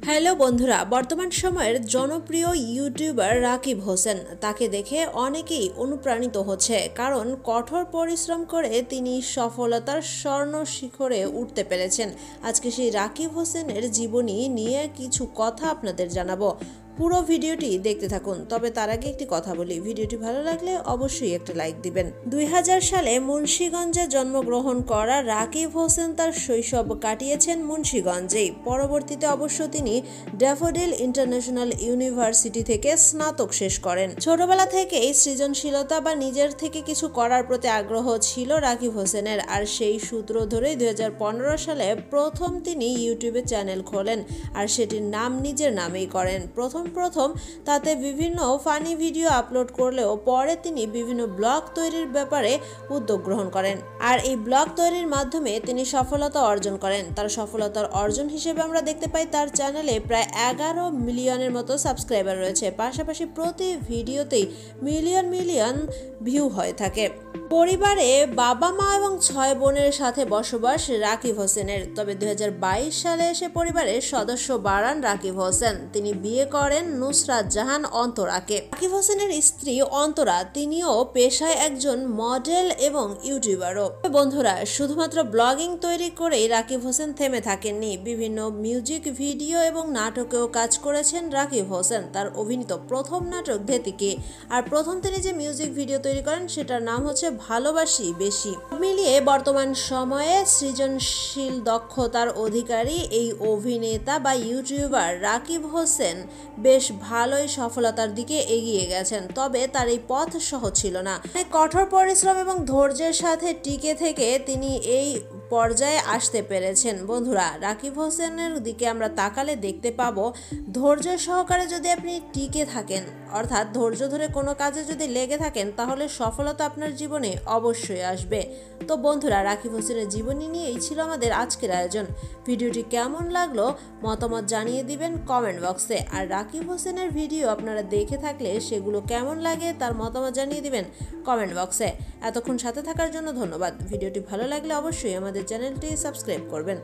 Hello বন্ধুরা, বর্তমান সময়ের জনপ্রিয় ইউটিউবার রাকিব হোসেন, তাকে দেখে অনেকেই অনুপ্রাণিত হচ্ছে, কারণ কঠোর পরিশ্রম করে তিনি সফলতার স্বর্ণ শিখরে উঠতে পেরেছেন। আজকে সেই রাকিব হোসেনের জীবনী নিয়ে কিছু কথা আপনাদের জানাবো। পুরো ভিডিওটি দেখতে থাকুন। তবে তার আগে একটি কথা বলি, ভিডিওটি ভালো লাগলে অবশ্যই একটা লাইক দিবেন। 2000 সালে মুন্সিগঞ্জে জন্মগ্রহণ করা রাকিব হোসেন তার শৈশব কাটিয়েছেন মুন্সিগঞ্জেই। পরবর্তীতে অবশ্য তিনি ড্যাফোডিল ইন্টারন্যাশনাল ইউনিভার্সিটি থেকে স্নাতক শেষ করেন। ছোটবেলা থেকেই সৃজনশীলতা বা নিজের থেকে কিছু করার প্রতি আগ্রহ ছিল রাকিব হোসেনের, আর সেই সূত্র ধরেই 2015 সালে প্রথম তিনি ইউটিউবে চ্যানেল খোলেন, আর সেটির নাম নিজের নামেই করেন। প্রথম তাতে বিভিন্ন ফানি ভিডিও আপলোড করলেও পরে তিনি বিভিন্ন ব্লগ তৈরির ব্যাপারে উদ্যোগ গ্রহণ করেন, আর এই ব্লগ তৈরির মাধ্যমে তিনি সফলতা অর্জন করেন। তার সফলতার অর্জন হিসেবে আমরা দেখতে পাই তার চ্যানেলে প্রায় 11 মিলিয়নের মতো সাবস্ক্রাইবার রয়েছে। পাশাপাশি প্রতি ভিডিওতেই মিলিয়ন ভিউ হয়ে থাকে। পরিবারে বাবা মা এবং 6 বোনের সাথে বসবাস রাকিব হোসেনের। তবে 2022 সালে এসে পরিবারের সদস্য বাড়ান রাকিব হোসেন। তিনি বিয়ে করেন নুসরাত জাহান অন্তরাকে। রাকিব হোসেনের স্ত্রী অন্তরা, তিনিও পেশায় একজন মডেল এবং ইউটিউবারও। বন্ধুরা, শুধুমাত্র ব্লগিং তৈরি করেই রাকিব হোসেন থেমে থাকেননি। বিভিন্ন মিউজিক ভিডিও এবং নাটকেও কাজ করেছেন রাকিব হোসেন। তার অভিনীত প্রথম নাটক ভেতিকি, আর প্রথম তিনি যে মিউজিক ভিডিও তৈরি করেন সেটার নাম হচ্ছে ভালোবাসি বেশি। মিলিয়ে বর্তমান সময়ে সৃজনশীল দক্ষতার অধিকারী এই অভিনেতা বা ইউটিউবার রাকিব হোসেন বেশ ভালোই সফলতার দিকে এগিয়ে গেছেন। তবে তার এই পথ সহজ ছিল না। কঠোর পরিশ্রম এবং ধৈর্যের সাথে টিকে থেকে তিনি এই পর্যায়ে আসতে পেরেছেন। বন্ধুরা, রাকিব হোসেনের দিকে আমরা তাকালে দেখতে পাবো, ধৈর্য সহকারে যদি আপনি টিকে থাকেন, অর্থাৎ ধৈর্য ধরে কোনো কাজে যদি লেগে থাকেন, তাহলে সফলতা আপনার জীবনে অবশ্যই আসবে। তো বন্ধুরা, রাকিব হোসেনের জীবনী নিয়ে এই ছিল আমাদের আজকের আয়োজন। ভিডিওটি কেমন লাগলো মতামত জানিয়ে দিবেন কমেন্ট বক্সে, আর রাকিব হোসেনের ভিডিও আপনারা দেখে থাকলে সেগুলো কেমন লাগে তার মতামত জানিয়ে দিবেন কমেন্ট বক্সে। এতক্ষণ সাথে থাকার জন্য ধন্যবাদ। ভিডিওটি ভালো লাগলে অবশ্যই আমাদের চ্যানেলটি সাবস্ক্রাইব করবেন।